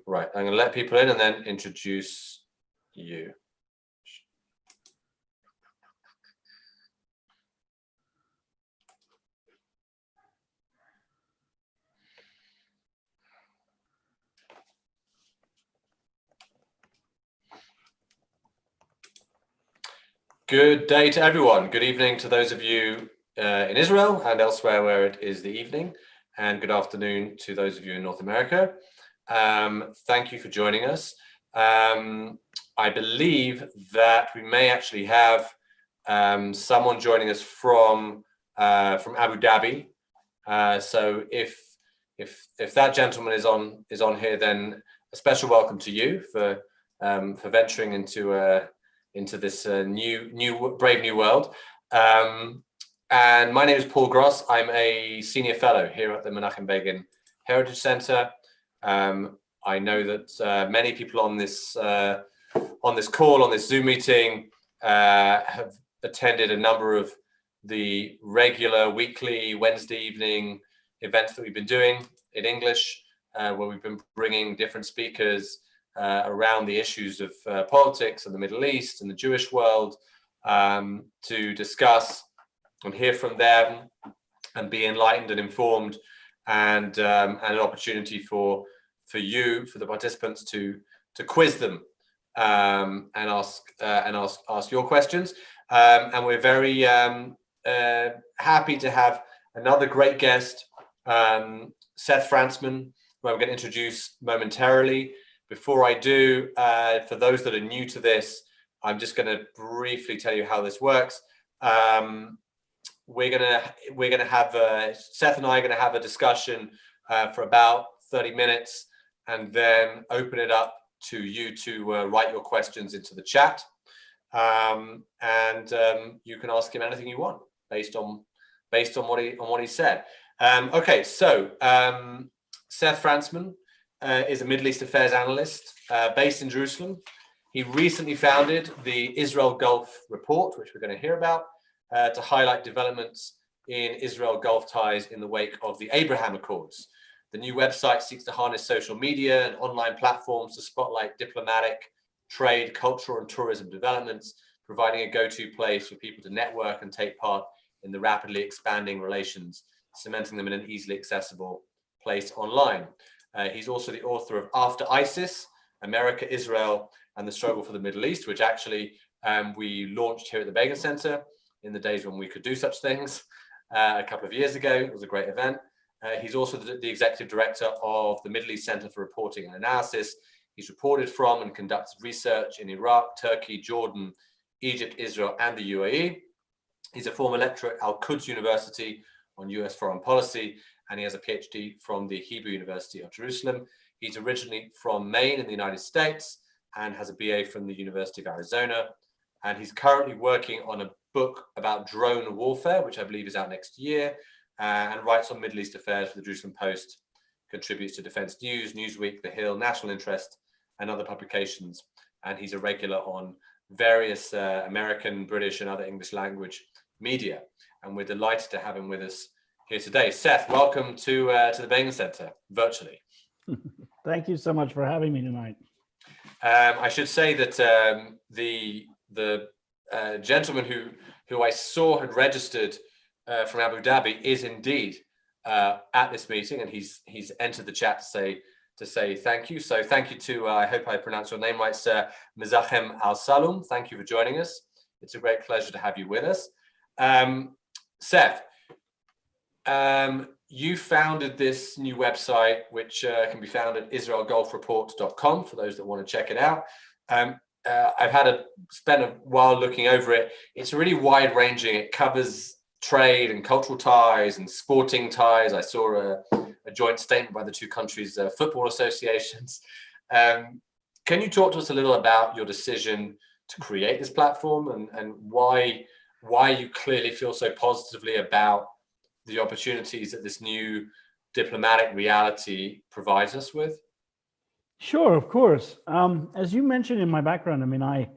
Right, I'm going to let people in and then introduce you. Good day to everyone. Good evening to those of you in Israel and elsewhere where it is the evening, and good afternoon to those of you in North America. Thank you for joining us. I believe that we may actually have someone joining us from Abu Dhabi. So if that gentleman is on here, then a special welcome to you for venturing into this brave new world. And my name is Paul Gross. I'm a senior fellow here at the Menachem Begin Heritage Center. I know that many people on this call, on this Zoom meeting, have attended a number of the regular weekly Wednesday evening events that we've been doing in English, where we've been bringing different speakers around the issues of politics and the Middle East and the Jewish world, to discuss and hear from them and be enlightened and informed, and an opportunity for you, for the participants, to quiz them and ask your questions. And we're very happy to have another great guest, Seth Frantzman, who I'm going to introduce momentarily. Before I do, for those that are new to this, I'm just going to briefly tell you how this works. We're gonna have Seth and I are going to have a discussion for about 30 minutes, and then open it up to you to write your questions into the chat, and you can ask him anything you want based on what he said. Okay, so Seth Frantzman is a Middle East affairs analyst based in Jerusalem. He recently founded the Israel Gulf Report, which we're going to hear about, to highlight developments in Israel-Gulf ties in the wake of the Abraham Accords. The new website seeks to harness social media and online platforms to spotlight diplomatic, trade, cultural, and tourism developments, providing a go-to place for people to network and take part in the rapidly expanding relations, cementing them in an easily accessible place online. He's also the author of After ISIS, America, Israel, and the Struggle for the Middle East, which actually we launched here at the Begin Center in the days when we could do such things a couple of years ago. It was a great event. He's also the executive director of the Middle East Center for Reporting and Analysis. He's reported from and conducted research in Iraq, Turkey, Jordan, Egypt, Israel, and the UAE. He's a former lecturer at Al-Quds University on US foreign policy, and he has a PhD from the Hebrew University of Jerusalem. He's originally from Maine in the United States and has a BA from the University of Arizona. And he's currently working on a book about drone warfare, which I believe is out next year, and writes on Middle East affairs for the Jerusalem Post, contributes to Defense News, Newsweek, The Hill, National Interest, and other publications. And he's a regular on various American, British, and other English language media. And we're delighted to have him with us here today. Seth, welcome to the Begin Center virtually. Thank you so much for having me tonight. I should say that the gentleman who I saw had registered from Abu Dhabi is indeed at this meeting, and he's entered the chat to say thank you. So thank you to I hope I pronounced your name right, Sir Mizachem Al Salum. Thank you for joining us. It's a great pleasure to have you with us. Seth, you founded this new website, which can be found at israelgulfreport.com for those that want to check it out. I've spent a while looking over it. It's really wide ranging. It covers trade and cultural ties and sporting ties. I saw a joint statement by the two countries' football associations. Can you talk to us a little about your decision to create this platform and why you clearly feel so positively about the opportunities that this new diplomatic reality provides us with? Sure, of course. As you mentioned in my background, I mean, I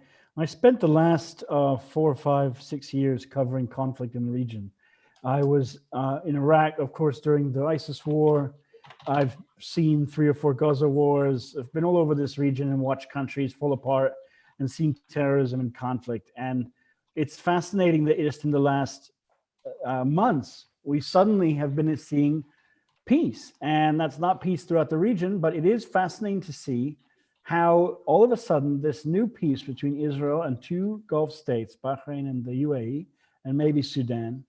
spent the last 4, 5, 6 years covering conflict in the region. I was in Iraq, of course, during the ISIS war, I've seen 3 or 4 Gaza wars. I've been all over this region and watched countries fall apart and seen terrorism and conflict. And it's fascinating that just in the last months, we suddenly have been seeing peace. And that's not peace throughout the region, but it is fascinating to see how all of a sudden this new peace between Israel and 2 Gulf states, Bahrain and the UAE, and maybe Sudan,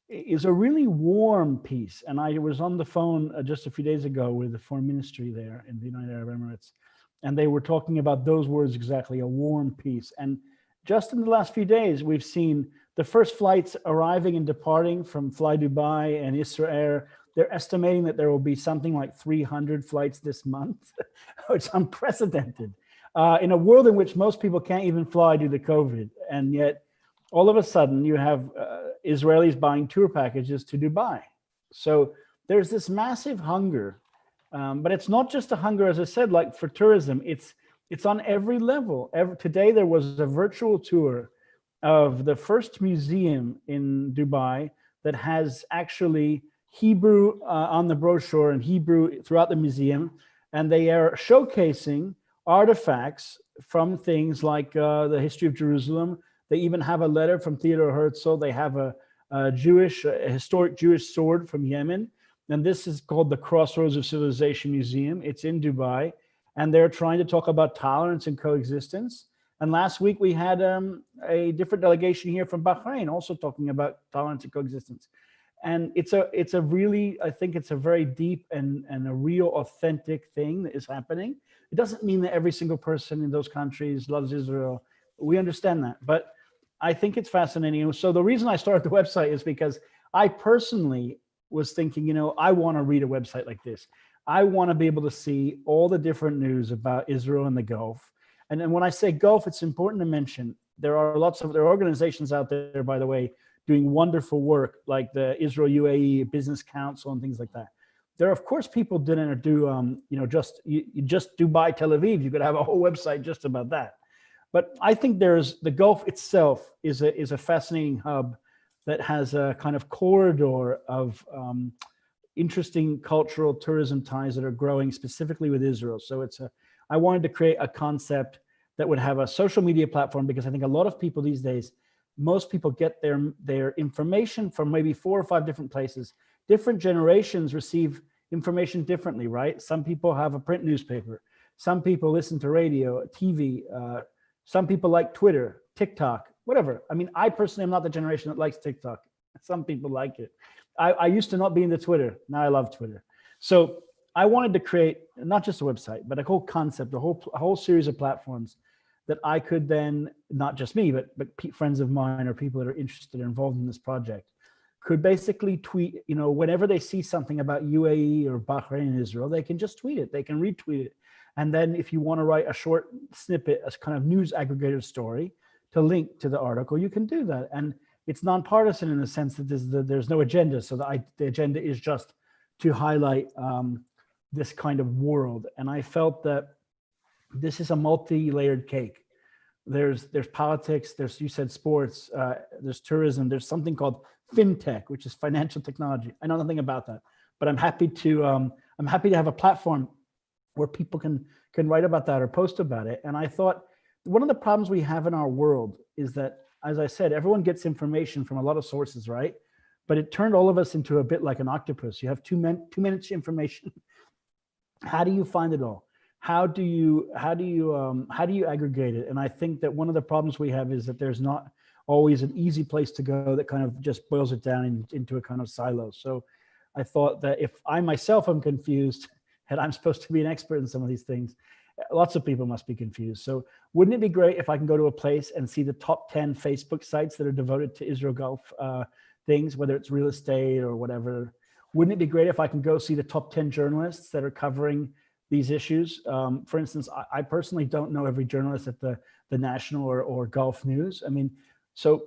is a really warm peace. And I was on the phone just a few days ago with the foreign ministry there in the United Arab Emirates, and they were talking about those words exactly, a warm peace. And just in the last few days, we've seen the first flights arriving and departing from Fly Dubai and Israel. They're estimating that there will be something like 300 flights this month. It's unprecedented in a world in which most people can't even fly due to COVID. And yet all of a sudden you have Israelis buying tour packages to Dubai. So there's this massive hunger, but it's not just a hunger, as I said, like for tourism, it's on every level. Today there was a virtual tour of the first museum in Dubai that has actually Hebrew on the brochure and Hebrew throughout the museum. And they are showcasing artifacts from things like the history of Jerusalem. They even have a letter from Theodore Herzl. They have a historic Jewish sword from Yemen. And this is called the Crossroads of Civilization Museum. It's in Dubai. And they're trying to talk about tolerance and coexistence. And last week we had a different delegation here from Bahrain also talking about tolerance and coexistence. And it's a really, I think it's a very deep and a real authentic thing that is happening. It doesn't mean that every single person in those countries loves Israel. We understand that, but I think it's fascinating. So the reason I started the website is because I personally was thinking, I want to read a website like this. I want to be able to see all the different news about Israel and the Gulf. And then when I say Gulf, it's important to mention there are organizations out there, by the way, doing wonderful work like the Israel UAE Business Council and things like that. There are, of course, people didn't do, just Dubai, Tel Aviv. You could have a whole website just about that. But I think the Gulf itself is a fascinating hub that has a kind of corridor of interesting cultural tourism ties that are growing specifically with Israel. So I wanted to create a concept that would have a social media platform, because I think a lot of people these days, most people get their information from maybe 4 or 5 different places. Different generations receive information differently, right? Some people have a print newspaper. Some people listen to radio, TV. Some people like Twitter, TikTok, whatever. I mean, I personally am not the generation that likes TikTok. Some people like it. I used to not be into Twitter. Now I love Twitter. So I wanted to create not just a website, but a whole concept, a whole series of platforms that I could then, not just me, but friends of mine or people that are interested or involved in this project could basically tweet, whenever they see something about UAE or Bahrain and Israel, they can just tweet it. They can retweet it. And then if you want to write a short snippet, a kind of news aggregator story to link to the article, you can do that. And it's nonpartisan in the sense that there's no agenda. So the agenda is just to highlight this kind of world. And I felt that this is a multi-layered cake. There's politics, you said sports, there's tourism, there's something called fintech, which is financial technology. I know nothing about that, but I'm happy to have a platform where people can write about that or post about it. And I thought one of the problems we have in our world is that, as I said, everyone gets information from a lot of sources, right? But it turned all of us into a bit like an octopus. You have 2 minutes information. How do you find it all? How do you aggregate it? And I think that one of the problems we have is that there's not always an easy place to go that kind of just boils it down into a kind of silo. So I thought that if I myself am confused and I'm supposed to be an expert in some of these things, lots of people must be confused. So wouldn't it be great if I can go to a place and see the top 10 Facebook sites that are devoted to Israel Gulf things, whether it's real estate or whatever? Wouldn't it be great if I can go see the top 10 journalists that are covering these issues? For instance, I personally don't know every journalist at the national or Gulf News. I mean, so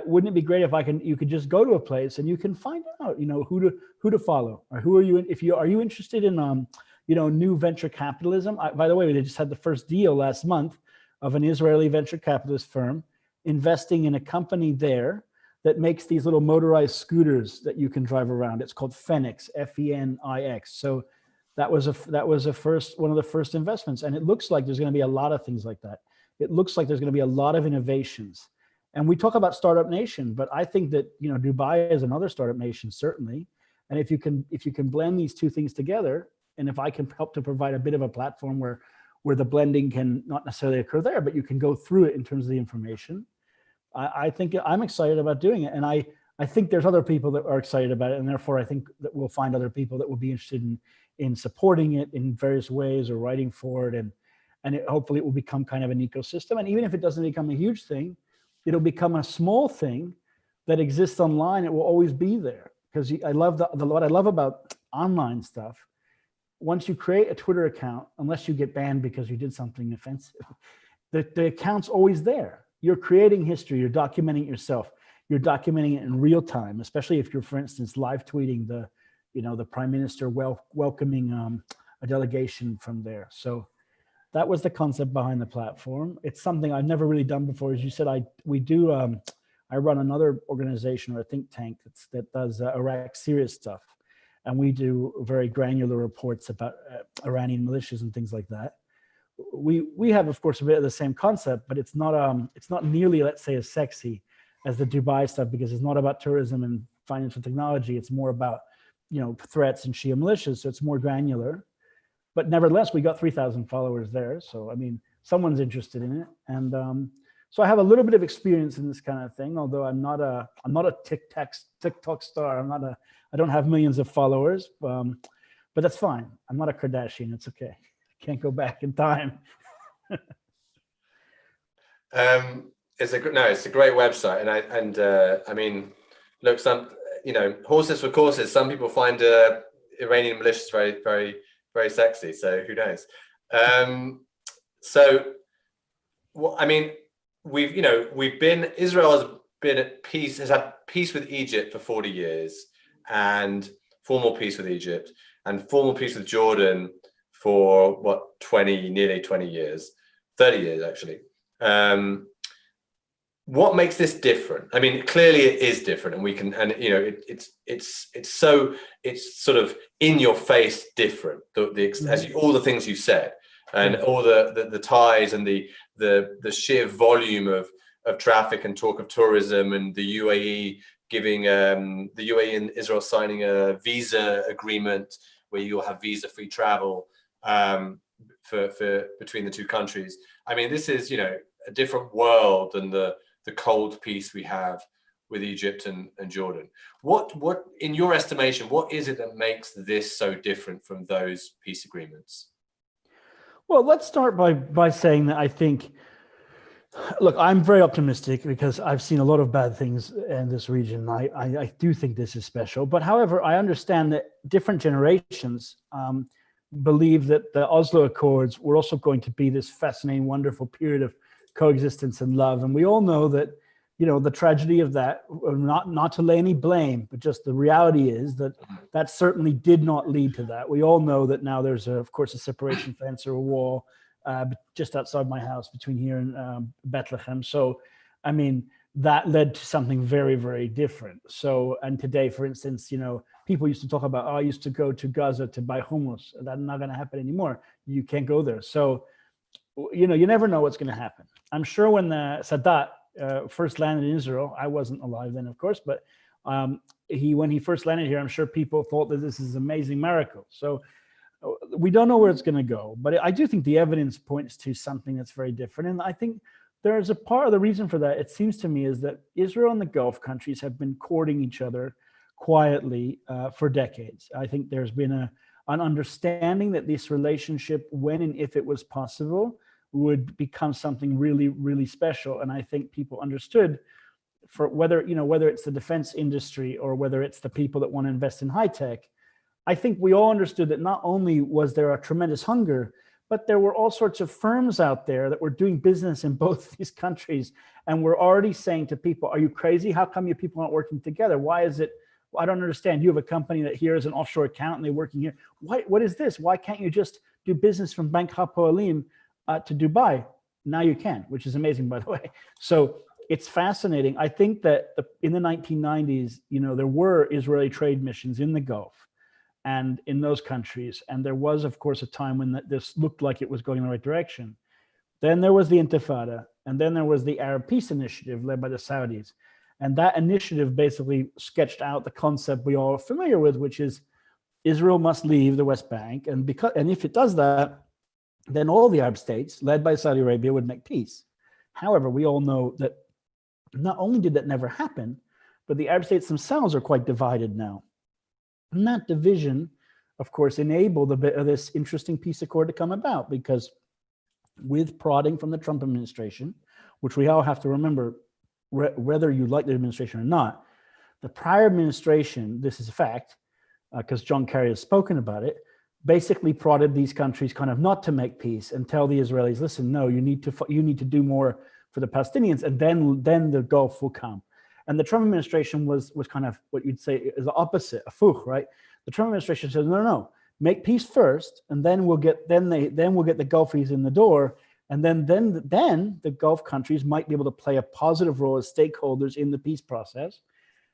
wouldn't it be great if you could just go to a place and you can find out, who to follow, or who are you? Are you interested in, new venture capitalism? By the way, they just had the first deal last month of an Israeli venture capitalist firm investing in a company there that makes these little motorized scooters that you can drive around. It's called Fenix, F-E-N-I-X. So that was one of the first investments. And it looks like there's going to be a lot of things like that. It looks like there's going to be a lot of innovations. And we talk about startup nation, but I think that, you know, Dubai is another startup nation, certainly. And if you can blend these two things together, and if I can help to provide a bit of a platform where the blending can not necessarily occur there, but you can go through it in terms of the information, I think I'm excited about doing it. And I think there's other people that are excited about it. And therefore, I think that we'll find other people that will be interested in supporting it in various ways or writing for it. And hopefully it will become kind of an ecosystem. And even if it doesn't become a huge thing, it'll become a small thing that exists online. It will always be there. Because I love what I love about online stuff. Once you create a Twitter account, unless you get banned because you did something offensive, the account's always there. You're creating history. You're documenting yourself. You're documenting it in real time, especially if you're, for instance, live tweeting the Prime Minister welcoming a delegation from there. So that was the concept behind the platform. It's something I've never really done before. As you said, I run another organization or a think tank that does Iraq Syria stuff. And we do very granular reports about Iranian militias and things like that. We have, of course, a bit of the same concept, but it's not nearly, let's say, as sexy as the Dubai stuff, because it's not about tourism and financial technology. It's more about, you know, threats and Shia militias. So it's more granular. But nevertheless, we got 3,000 followers there. So, I mean, someone's interested in it. And so I have a little bit of experience in this kind of thing, although I'm not a TikTok star. I don't have millions of followers, but that's fine. I'm not a Kardashian. It's okay. Can't go back in time. It's a great website, and I mean, look, horses for courses. Some people find Iranian militias very, very, very sexy. So who knows? Israel has been at peace, has had peace with Egypt for 40 years, and formal peace with Egypt, and formal peace with Jordan for nearly 20 years, 30 years actually. What makes this different? I mean, clearly it is different, and it's sort of in your face different. All the things you said, and all the ties and the sheer volume of traffic and talk of tourism, and the UAE the UAE and Israel signing a visa agreement where you'll have visa-free travel for between the two countries. I mean, this is, a different world than the cold peace we have with Egypt and Jordan. What in your estimation, what is it that makes this so different from those peace agreements? Well, let's start by saying that I think, look, I'm very optimistic because I've seen a lot of bad things in this region. I do think this is special, but however, I understand that different generations believe that the Oslo Accords were also going to be this fascinating, wonderful period of coexistence and love. And we all know that, the tragedy of that, not to lay any blame, but just the reality is that certainly did not lead to that. We all know that now there's, of course, a separation fence or a wall just outside my house between here and Bethlehem. So, I mean, that led to something very, very different. So, and today, for instance, people used to talk about, I used to go to Gaza to buy hummus. That's not going to happen anymore. You can't go there. So, you never know what's going to happen. I'm sure when Sadat first landed in Israel, I wasn't alive then, of course, but when he first landed here, I'm sure people thought that this is an amazing miracle. So we don't know where it's going to go, but I do think the evidence points to something that's very different. And I think there's a part of the reason for that, it seems to me, is that Israel and the Gulf countries have been courting each other quietly for decades. I think there's been an understanding that this relationship, when and if it was possible, would become something really, really special. And I think people understood, for whether it's the defense industry or whether it's the people that want to invest in high tech, I think we all understood that not only was there a tremendous hunger, but there were all sorts of firms out there that were doing business in both these countries and were already saying to people, are you crazy? How come you people aren't working together? Why is it? I don't understand. You have a company that here is an offshore account and they're working here. What is this? Why can't you just do business from Bank Hapoalim to Dubai? Now you can, which is amazing, by the way. So it's fascinating. I think that in the 1990s, there were Israeli trade missions in the Gulf and in those countries. And there was, of course, a time when this looked like it was going in the right direction. Then there was the Intifada, and then there was the Arab Peace Initiative led by the Saudis. And that initiative basically sketched out the concept we all are familiar with, which is Israel must leave the West Bank. And if it does that, then all the Arab states, led by Saudi Arabia, would make peace. However, we all know that not only did that never happen, but the Arab states themselves are quite divided now. And that division, of course, enabled a bit of this interesting peace accord to come about, because with prodding from the Trump administration, which we all have to remember, whether you like the administration or not, the prior administration, this is a fact, because John Kerry has spoken about it, basically prodded these countries kind of not to make peace and tell the Israelis, listen, no, you need to do more for the Palestinians, and then the Gulf will come. And the Trump administration was kind of what you'd say is the opposite, a fuch, right? The Trump administration says, no, make peace first, and then we'll get the Gulfies in the door, and then the Gulf countries might be able to play a positive role as stakeholders in the peace process.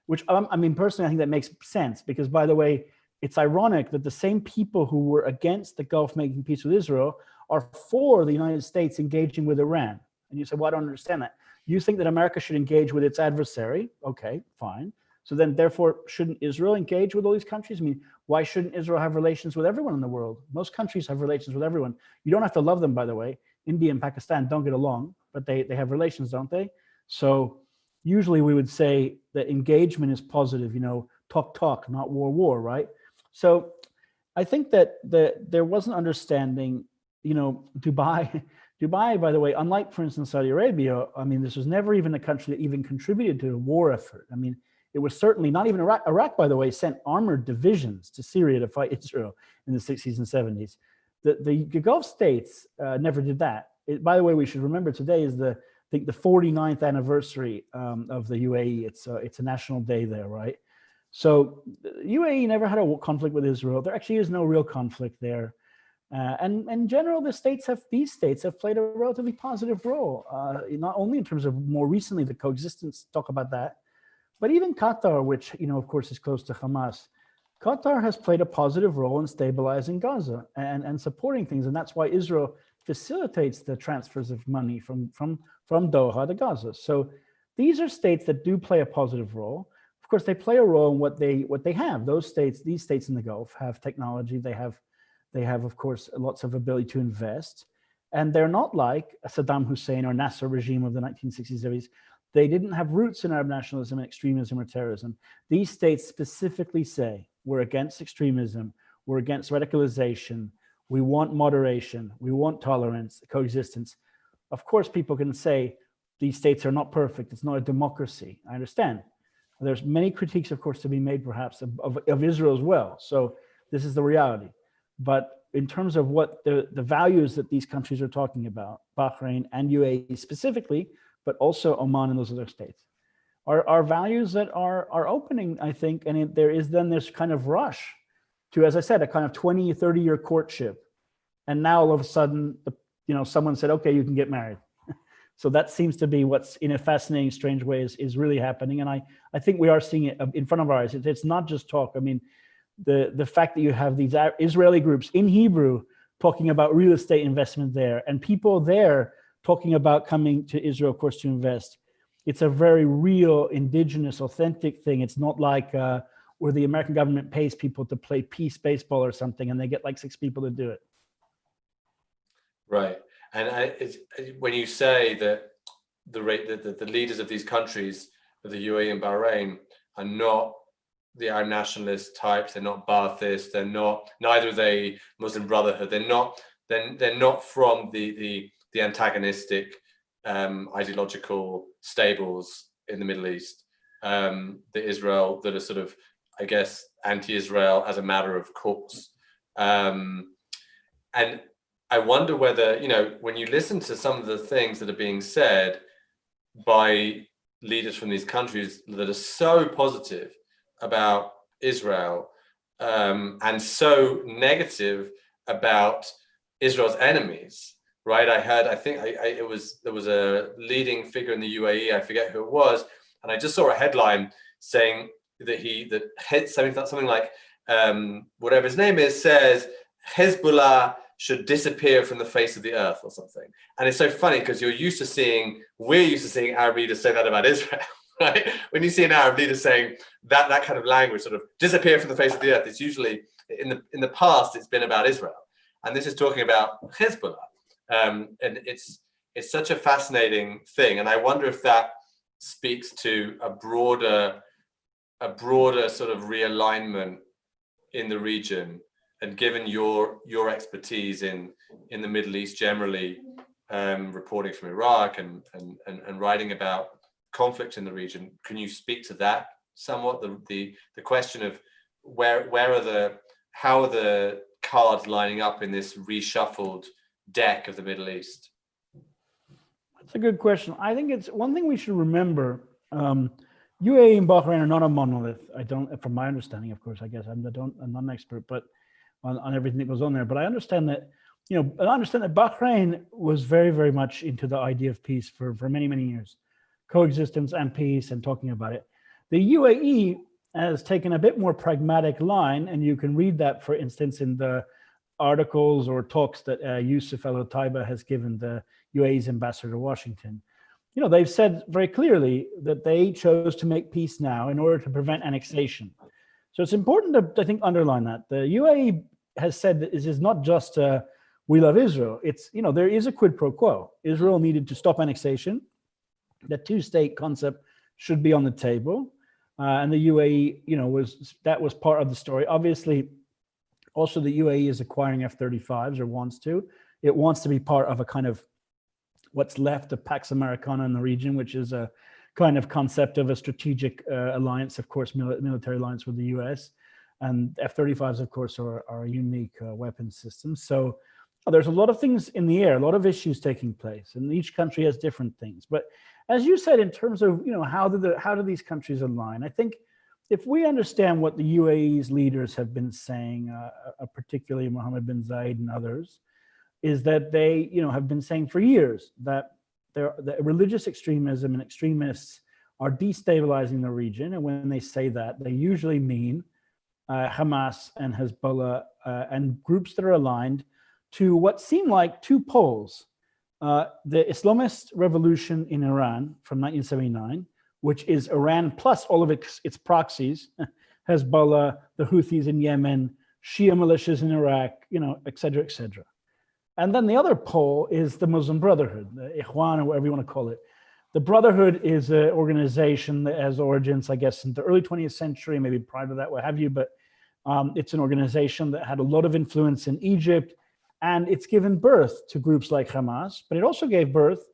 Which I mean, personally, I think that makes sense, because, by the way, it's ironic that the same people who were against the Gulf making peace with Israel are for the United States engaging with Iran. And you say, well, I don't understand that. You think that America should engage with its adversary. Okay, fine. So then, therefore, shouldn't Israel engage with all these countries? I mean, why shouldn't Israel have relations with everyone in the world? Most countries have relations with everyone. You don't have to love them, by the way. India and Pakistan don't get along, but they have relations, don't they? So usually we would say that engagement is positive, talk, not war, right? So I think that there was an understanding, Dubai, by the way, unlike, for instance, Saudi Arabia, I mean, this was never even a country that even contributed to a war effort. I mean, it was certainly not even Iraq. Iraq, by the way, sent armored divisions to Syria to fight Israel in the 60s and 70s. The Gulf states never did that. By the way, we should remember today is the 49th anniversary of the UAE. It's a national day there, right? So UAE never had a conflict with Israel. There actually is no real conflict there. And in general, these states have played a relatively positive role, not only in terms of more recently the coexistence, talk about that, but even Qatar, which, of course, is close to Hamas. Qatar has played a positive role in stabilizing Gaza and supporting things. And that's why Israel facilitates the transfers of money from Doha to Gaza. So these are states that do play a positive role. Of course, they play a role in what they have. These states in the Gulf have technology. They have, of course, lots of ability to invest. And they're not like Saddam Hussein or Nasser regime of the 1960s, 70s. They didn't have roots in Arab nationalism and extremism or terrorism. These states specifically say, we're against extremism, we're against radicalization, we want moderation, we want tolerance, coexistence. Of course, people can say these states are not perfect, it's not a democracy. I understand. There's many critiques, of course, to be made perhaps of Israel as well. So this is the reality. But in terms of what the values that these countries are talking about, Bahrain and UAE specifically, but also Oman and those other states, are values that are opening, I think, and there is then this kind of rush to, as I said, a kind of 20, 30-year courtship. And now all of a sudden, someone said, okay, you can get married. So that seems to be what's, in a fascinating, strange way, is really happening. And I think we are seeing it in front of our eyes. It's not just talk. I mean, the fact that you have these Israeli groups in Hebrew talking about real estate investment there, and people there talking about coming to Israel, of course, to invest. It's a very real, indigenous, authentic thing. It's not like where the American government pays people to play peace baseball or something, and they get like 6 people to do it. Right. And when you say that the leaders of these countries, of the UAE and Bahrain, are not the Arab nationalist types, they're not Baathists, neither are they Muslim Brotherhood, they're not from the antagonistic ideological stables in the Middle East, the Israel that are sort of, I guess, anti-Israel as a matter of course. And I wonder whether, when you listen to some of the things that are being said by leaders from these countries that are so positive about Israel and so negative about Israel's enemies, right? There was a leading figure in the UAE, I forget who it was, and I just saw a headline saying something like, whatever his name is, says Hezbollah should disappear from the face of the earth or something. And it's so funny because we're used to seeing Arab leaders say that about Israel, right? When you see an Arab leader saying that kind of language, sort of disappear from the face of the earth, it's usually in the past it's been about Israel, and this is talking about Hezbollah, and it's such a fascinating thing, and I wonder if that speaks to a broader sort of realignment in the region. And given your expertise in the Middle East generally, reporting from Iraq and writing about conflict in the region, can you speak to that somewhat? The question of how are the cards lining up in this reshuffled deck of the Middle East? That's a good question. I think it's one thing we should remember. UAE and Bahrain are not a monolith. From my understanding, of course, I guess I'm not an expert, but on everything that goes on there. But I understand that, Bahrain was very, very much into the idea of peace for many, many years, coexistence and peace and talking about it. The UAE has taken a bit more pragmatic line, and you can read that, for instance, in the articles or talks that Yusuf Al-Otaiba has given, the UAE's ambassador to Washington. They've said very clearly that they chose to make peace now in order to prevent annexation. So it's important to, I think, underline that. The UAE has said that this is not just we love Israel. It's, there is a quid pro quo. Israel needed to stop annexation. The two-state concept should be on the table. And the UAE, that was part of the story. Obviously, also the UAE is acquiring F-35s, or wants to. It wants to be part of a kind of what's left of Pax Americana in the region, which is a kind of concept of a strategic alliance, of course, military alliance with the US. And F-35s, of course, are a unique weapons system. So there's a lot of things in the air, a lot of issues taking place, and each country has different things. But as you said, in terms of, how do these countries align? I think if we understand what the UAE's leaders have been saying, particularly Mohammed bin Zayed and others, is that they, have been saying for years that religious extremism and extremists are destabilizing the region. And when they say that, they usually mean Hamas and Hezbollah and groups that are aligned to what seem like two poles. The Islamist revolution in Iran from 1979, which is Iran plus all of its proxies, Hezbollah, the Houthis in Yemen, Shia militias in Iraq, et cetera, et cetera. And then the other pole is the Muslim Brotherhood, the Ikhwan, or whatever you want to call it. The Brotherhood is an organization that has origins, I guess, in the early 20th century, maybe prior to that, what have you. But it's an organization that had a lot of influence in Egypt, and it's given birth to groups like Hamas, but it also gave birth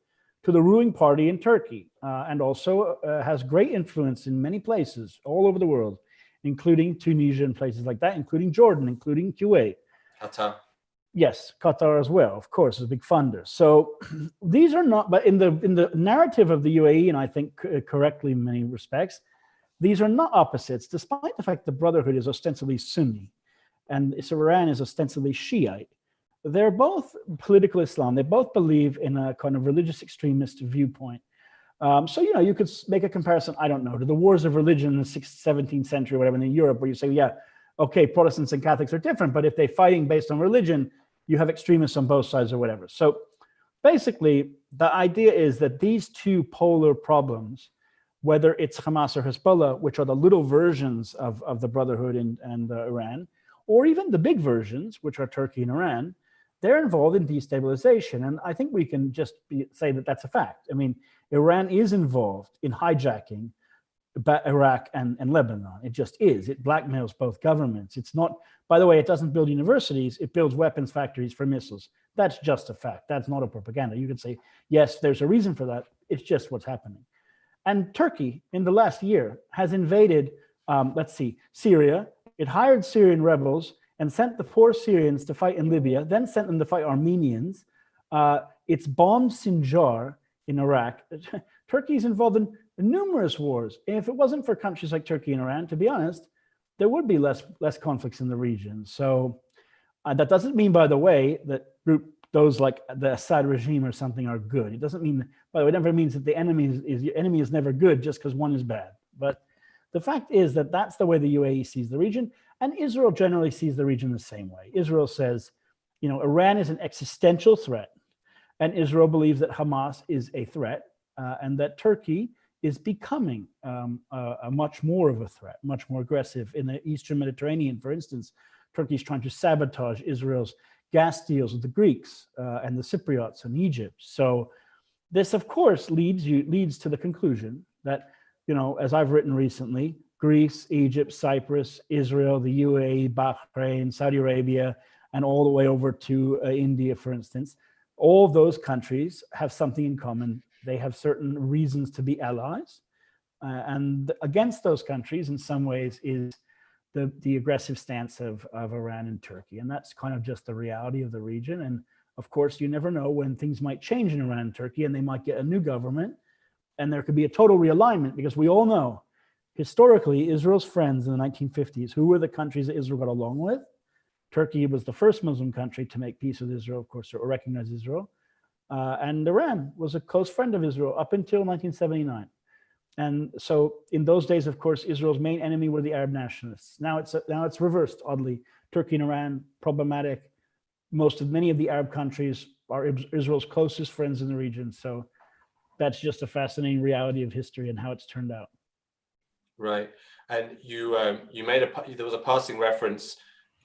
to the ruling party in Turkey, and also has great influence in many places all over the world, including Tunisia and places like that, including Jordan, including Kuwait. Qatar. Yes, Qatar as well, of course, is a big funder. So these are not, but in the narrative of the UAE, and I think correctly in many respects, these are not opposites, despite the fact the Brotherhood is ostensibly Sunni and Iran is ostensibly Shiite. They're both political Islam. They both believe in a kind of religious extremist viewpoint. So, you could make a comparison, I don't know, to the wars of religion in the 17th century or whatever in Europe, where you say, yeah, okay, Protestants and Catholics are different, but if they're fighting based on religion, you have extremists on both sides or whatever. So basically, the idea is that these two polar problems, whether it's Hamas or Hezbollah, which are the little versions of the Brotherhood and Iran, or even the big versions, which are Turkey and Iran, they're involved in destabilization. And I think we can just say that that's a fact. I mean, Iran is involved in hijacking Iraq and Lebanon. It just is. It blackmails both governments. It's not, by the way, it doesn't build universities. It builds weapons factories for missiles. That's just a fact. That's not a propaganda. You could say, yes, there's a reason for that. It's just what's happening. And Turkey, in the last year, has invaded, Syria. It hired Syrian rebels and sent the poor Syrians to fight in Libya, then sent them to fight Armenians. It's bombed Sinjar in Iraq. Turkey's involved in numerous wars. And if it wasn't for countries like Turkey and Iran, to be honest, there would be less conflicts in the region. So that doesn't mean, by the way, that the those like the Assad regime or something are good. It doesn't mean, by the way, it never means that the enemy is never good just because one is bad. But the fact is that that's the way the UAE sees the region, and Israel generally sees the region the same way. Israel says, Iran is an existential threat, and Israel believes that Hamas is a threat, and that Turkey is becoming a much more of a threat, much more aggressive. In the Eastern Mediterranean, for instance, Turkey is trying to sabotage Israel's gas deals with the Greeks and the Cypriots and Egypt. So this, of course, leads to the conclusion that, as I've written recently, Greece, Egypt, Cyprus, Israel, the UAE, Bahrain, Saudi Arabia, and all the way over to India, for instance, all of those countries have something in common. They have certain reasons to be allies. And against those countries, in some ways, is the aggressive stance of Iran and Turkey. And that's kind of just the reality of the region. And of course, you never know when things might change in Iran and Turkey, and they might get a new government, and there could be a total realignment, because we all know, historically, Israel's friends in the 1950s, who were the countries that Israel got along with? Turkey was the first Muslim country to make peace with Israel, of course, or recognize Israel. And Iran was a close friend of Israel up until 1979. And so in those days, of course, Israel's main enemy were the Arab nationalists. Now it's reversed, oddly. Turkey and Iran, problematic. Many of the Arab countries are Israel's closest friends in the region. So that's just a fascinating reality of history and how it's turned out. Right. And you made there was a passing reference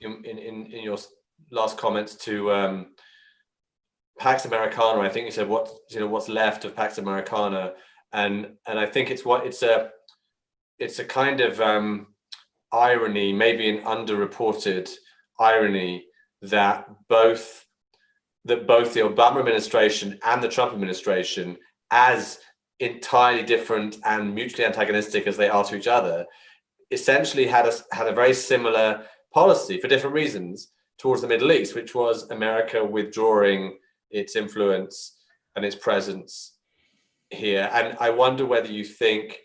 in your last comments to Pax Americana. I think you said what's left of Pax Americana. And I think it's a kind of irony, maybe an underreported irony, that both the Obama administration and the Trump administration, as entirely different and mutually antagonistic as they are to each other, essentially had a very similar policy for different reasons towards the Middle East, which was America withdrawing its influence and its presence here. And I wonder whether you think,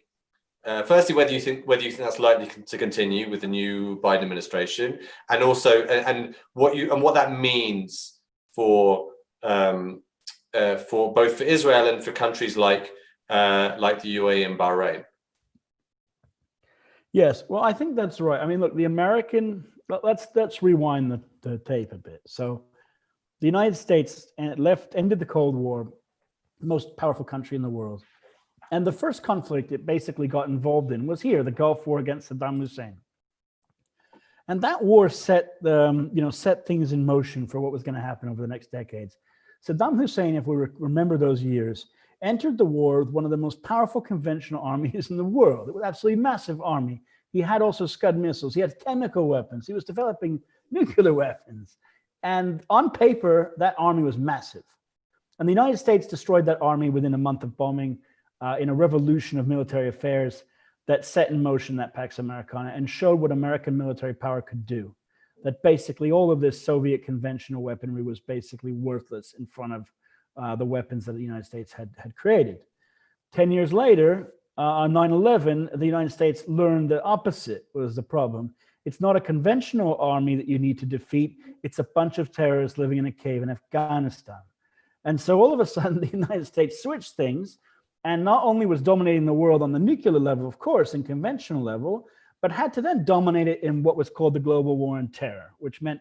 firstly, whether you think that's likely to continue with the new Biden administration, and also and what that means for both for Israel and for countries like the UAE and Bahrain. Yes, well, I think that's right. I mean, look, let's rewind the tape a bit. So the United States ended the Cold War, the most powerful country in the world. And the first conflict it basically got involved in was here, the Gulf War against Saddam Hussein. And that war set things in motion for what was going to happen over the next decades. Saddam Hussein, if we remember those years, entered the war with one of the most powerful conventional armies in the world. It was absolutely massive army. He had also Scud missiles. He had chemical weapons. He was developing nuclear weapons. And on paper, that army was massive. And the United States destroyed that army within a month of bombing in a revolution of military affairs that set in motion that Pax Americana and showed what American military power could do. That basically all of this Soviet conventional weaponry was basically worthless in front of the weapons that the United States had created. 10 years later, on 9/11, the United States learned the opposite was the problem. It's not a conventional army that you need to defeat. It's a bunch of terrorists living in a cave in Afghanistan. And so all of a sudden, the United States switched things and not only was dominating the world on the nuclear level, of course, and conventional level, but had to then dominate it in what was called the global war on terror, which meant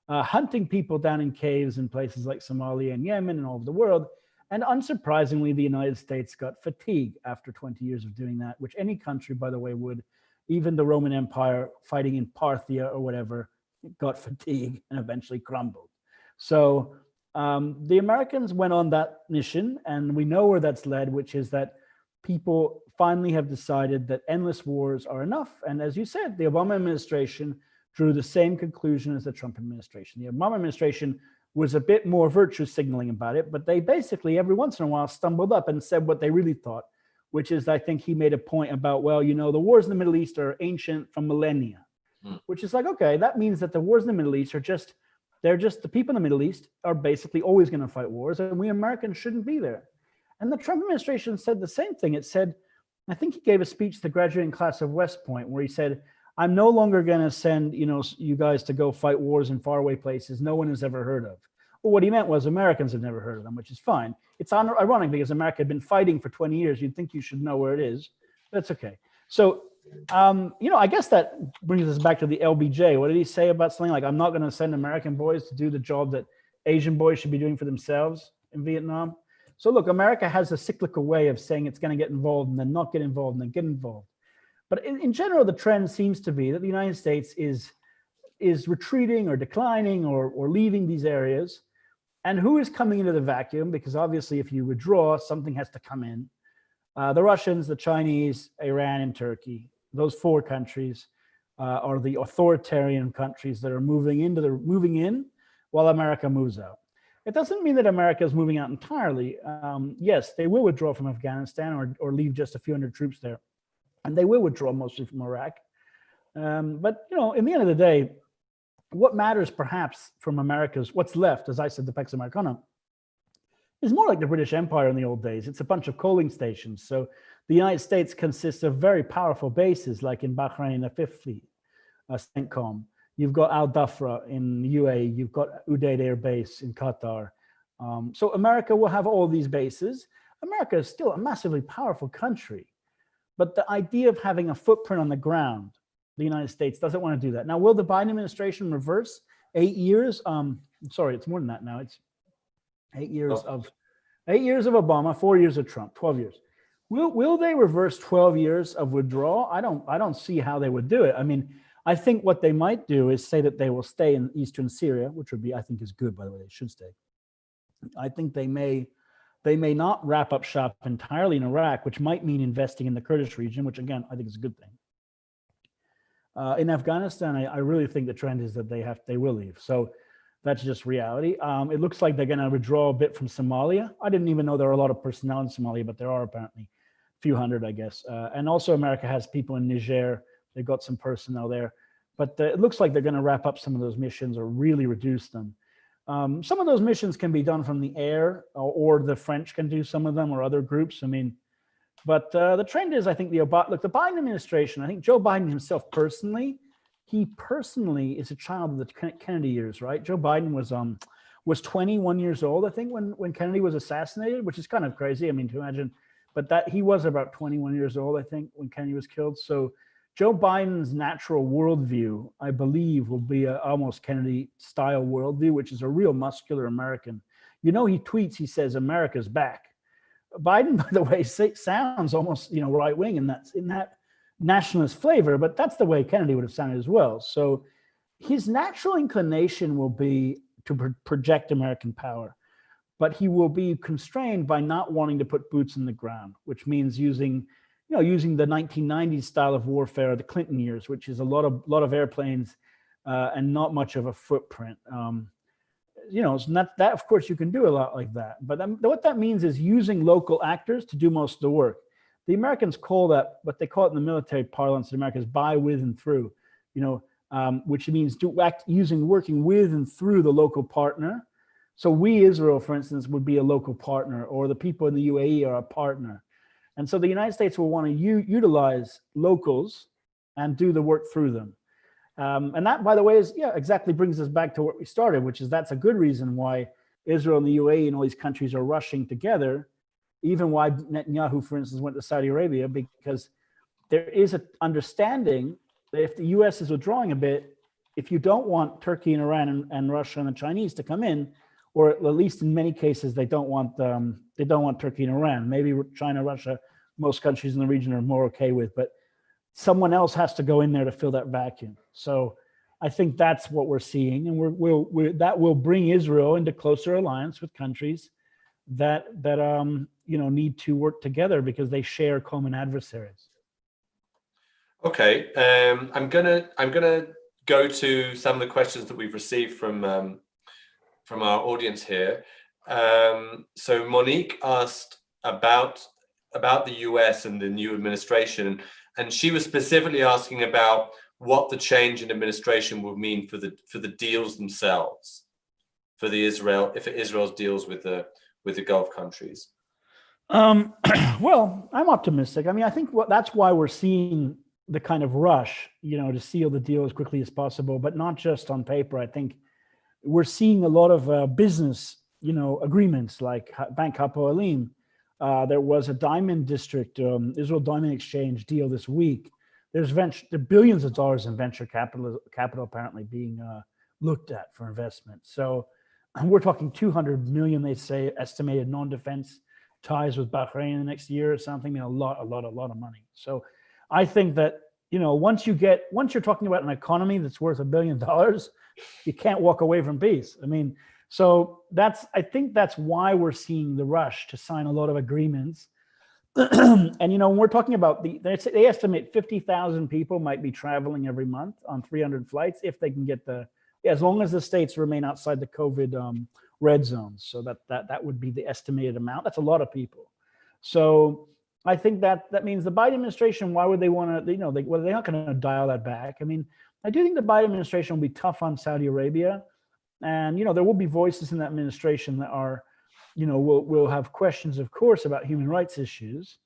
hunting people down in caves in places like Somalia and Yemen and all over the world. And unsurprisingly, the United States got fatigued after 20 years of doing that, which any country, by the way, would. Even the Roman Empire fighting in Parthia or whatever got fatigued and eventually crumbled. So the Americans went on that mission, and we know where that's led, which is that people finally have decided that endless wars are enough. And as you said, the Obama administration drew the same conclusion as the Trump administration. The Obama administration was a bit more virtue signaling about it, but they basically every once in a while stumbled up and said what they really thought, which is, I think he made a point about, well, the wars in the Middle East are ancient from millennia, which is like, okay, that means that the wars in the Middle East they're just the people in the Middle East are basically always going to fight wars, and we Americans shouldn't be there. And the Trump administration said the same thing. It said, I think he gave a speech to the graduating class of West Point where he said, I'm no longer going to send, you guys to go fight wars in faraway places no one has ever heard of. Well, what he meant was Americans have never heard of them, which is fine. It's ironic because America had been fighting for 20 years. You'd think you should know where it is. That's okay. So, I guess that brings us back to the LBJ. What did he say about something like, I'm not going to send American boys to do the job that Asian boys should be doing for themselves in Vietnam? So look, America has a cyclical way of saying it's going to get involved and then not get involved and then get involved. But in general, the trend seems to be that the United States is retreating or declining or leaving these areas. And who is coming into the vacuum? Because obviously, if you withdraw, something has to come in. The Russians, the Chinese, Iran, and Turkey. Those four countries are the authoritarian countries that are moving in while America moves out. It doesn't mean that America is moving out entirely. Yes, they will withdraw from Afghanistan or leave just a few hundred troops there. And they will withdraw mostly from Iraq. But, in the end of the day, what matters perhaps from America's, what's left, as I said, the Pax Americana, is more like the British Empire in the old days. It's a bunch of coaling stations. So the United States consists of very powerful bases, like in Bahrain, the Fifth Fleet, CENTCOM. You've got Al Dhafra in UAE. You've got Udeid Air Base in Qatar. So America will have all these bases. America is still a massively powerful country. But the idea of having a footprint on the ground, the United States doesn't want to do that. Now, will the Biden administration reverse 8 years? Sorry, it's more than that now. It's 8 years of 8 years of Obama, 4 years of Trump, 12 years. Will they reverse 12 years of withdrawal? I don't see how they would do it. I mean, I think what they might do is say that they will stay in eastern Syria, which would be, I think, is good, by the way. They should stay. I think they may not wrap up shop entirely in Iraq, which might mean investing in the Kurdish region, which again, I think is a good thing. In Afghanistan, I really think the trend is that they will leave. So that's just reality. It looks like they're going to withdraw a bit from Somalia. I didn't even know there were a lot of personnel in Somalia, but there are apparently a few hundred, I guess. And also America has people in Niger. They've got some personnel there. But it looks like they're going to wrap up some of those missions or really reduce them. Some of those missions can be done from the air, or the French can do some of them, or other groups. I mean, but the trend is, I think, the Biden administration, I think Joe Biden himself personally, he personally is a child of the Kennedy years, right? Joe Biden was 21 years old, I think, when Kennedy was assassinated, which is kind of crazy. I mean, to imagine, but that he was about 21 years old, I think, when Kennedy was killed. So Joe Biden's natural worldview, I believe, will be a almost Kennedy-style worldview, which is a real muscular American. He tweets, he says, "America's back." Biden, by the way, sounds almost, right-wing in that nationalist flavor, but that's the way Kennedy would have sounded as well. So his natural inclination will be to project American power, but he will be constrained by not wanting to put boots in the ground, which means using the 1990s style of warfare, the Clinton years, which is a lot of airplanes and not much of a footprint. It's not that, of course, you can do a lot like that. But what that means is using local actors to do most of the work. The Americans call that, what they call it in the military parlance in America, is by, with, and through, which means working with and through the local partner. So we, Israel, for instance, would be a local partner, or the people in the UAE are a partner. And so the United States will want to utilize locals and do the work through them. And that, by the way, exactly brings us back to what we started, which is that's a good reason why Israel and the UAE and all these countries are rushing together, even why Netanyahu, for instance, went to Saudi Arabia, because there is an understanding that if the US is withdrawing a bit, if you don't want Turkey and Iran and Russia and the Chinese to come in, or at least in many cases, they don't want Turkey and Iran. Maybe China, Russia, most countries in the region are more okay with, but someone else has to go in there to fill that vacuum. So I think that's what we're seeing, and that will bring Israel into closer alliance with countries that need to work together because they share common adversaries. Okay, I'm gonna go to some of the questions that we've received from our audience here. So Monique asked about the US and the new administration, and she was specifically asking about what the change in administration would mean for the deals themselves, for Israel's deals with the Gulf countries. Well, I'm optimistic. I mean, I think that's why we're seeing the kind of rush, to seal the deal as quickly as possible, but not just on paper. I think we're seeing a lot of business, agreements like Bank Hapoalim. There was a diamond district, Israel Diamond Exchange deal this week. There are billions of dollars in venture capital apparently being looked at for investment. So we're talking 200 million, they say, estimated non-defense ties with Bahrain in the next year or something. I mean, a lot of money. So I think that, once you're talking about an economy that's worth $1 billion, you can't walk away from peace. I mean, so I think that's why we're seeing the rush to sign a lot of agreements. And, when we're talking about they estimate 50,000 people might be traveling every month on 300 flights if they can get as long as the states remain outside the COVID red zones. So that would be the estimated amount. That's a lot of people. So I think that means the Biden administration, why would they want to, they're not going to dial that back. I mean, I do think the Biden administration will be tough on Saudi Arabia. And, there will be voices in that administration that are, will have questions, of course, about human rights issues.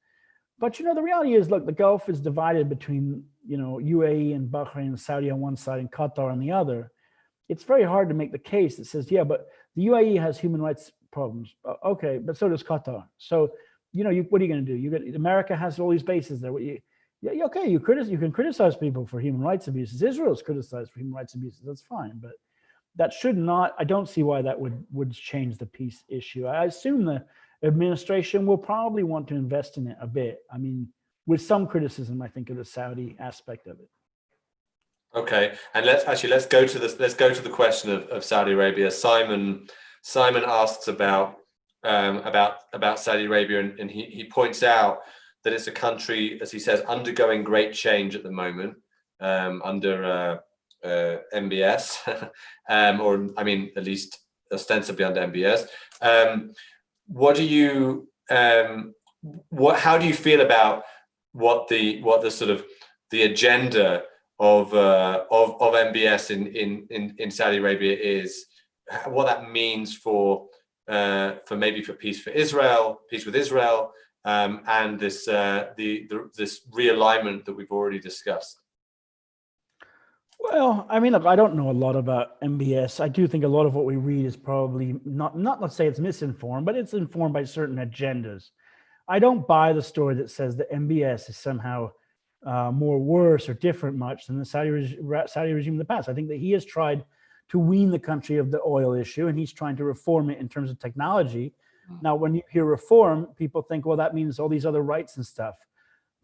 But, the reality is, look, the Gulf is divided between, UAE and Bahrain and Saudi on one side and Qatar on the other. It's very hard to make the case that says, yeah, but the UAE has human rights problems. Okay, but so does Qatar. So, what are you going to do? America has all these bases there. You can criticize people for human rights abuses. Israel is criticized for human rights abuses. That's fine, but that should not. I don't see why that would change the peace issue. I assume the administration will probably want to invest in it a bit. I mean, with some criticism, I think, of the Saudi aspect of it. Okay, and let's go to this. Let's go to the question of Saudi Arabia. Simon asks about Saudi Arabia, and he points out that it's a country, as he says, undergoing great change at the moment under MBS, or I mean, at least ostensibly under MBS. How do you feel about what the sort of the agenda of MBS in Saudi Arabia is, what that means for peace with Israel, and this realignment that we've already discussed? Well, I mean, look, I don't know a lot about MBS. I do think a lot of what we read is probably not let's say it's misinformed, but it's informed by certain agendas. I don't buy the story that says that MBS is somehow more worse or different much than the Saudi regime in the past. I think that he has tried to wean the country of the oil issue, and he's trying to reform it in terms of technology. Now, when you hear reform, people think, well, that means all these other rights and stuff.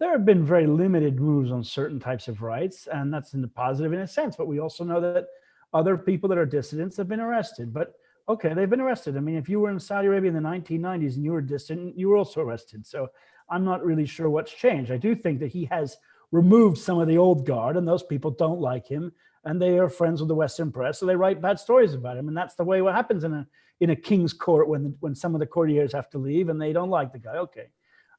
There have been very limited moves on certain types of rights, and that's in the positive in a sense. But we also know that other people that are dissidents have been arrested. But okay, they've been arrested. I mean, if you were in Saudi Arabia in the 1990s and you were dissident, you were also arrested. So I'm not really sure what's changed. I do think that he has removed some of the old guard, and those people don't like him, and they are friends with the Western press, so they write bad stories about him. And that's the way what happens in a king's court when some of the courtiers have to leave and they don't like the guy. Okay.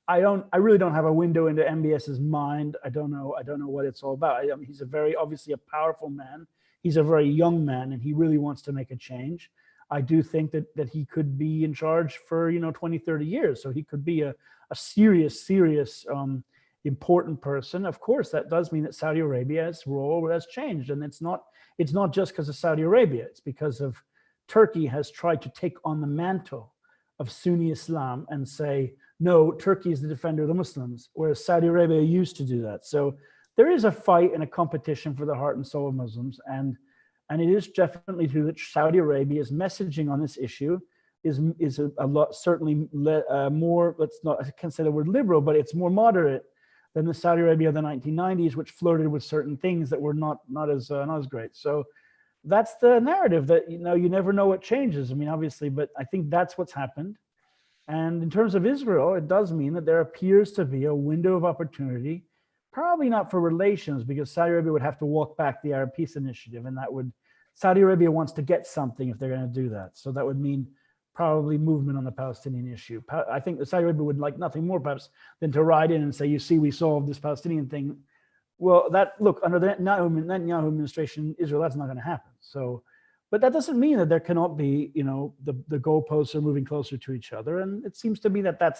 I really don't have a window into MBS's mind. I don't know what it's all about. I mean, he's obviously a powerful man. He's a very young man, and he really wants to make a change. I do think that he could be in charge for 20, 30 years. So he could be a serious important person. Of course, that does mean that Saudi Arabia's role has changed, and it's not just because of Saudi Arabia. It's because of Turkey has tried to take on the mantle of Sunni Islam and say, no, Turkey is the defender of the Muslims, whereas Saudi Arabia used to do that. So there is a fight and a competition for the heart and soul of Muslims, and it is definitely true that Saudi Arabia's messaging on this issue is a lot, certainly more, I can't say the word liberal, but it's more moderate than the Saudi Arabia of the 1990s, which flirted with certain things that were not as great. So that's the narrative that, you never know what changes. I mean, obviously, but I think that's what's happened. And in terms of Israel, it does mean that there appears to be a window of opportunity, probably not for relations, because Saudi Arabia would have to walk back the Arab Peace Initiative, and Saudi Arabia wants to get something if they're going to do that. So that would mean probably movement on the Palestinian issue. I think the Saudi Arabia would like nothing more perhaps than to ride in and say, you see, we solved this Palestinian thing. Well, under the Netanyahu administration, Israel, that's not going to happen. So, but that doesn't mean that there cannot be, the goalposts are moving closer to each other. And it seems to me that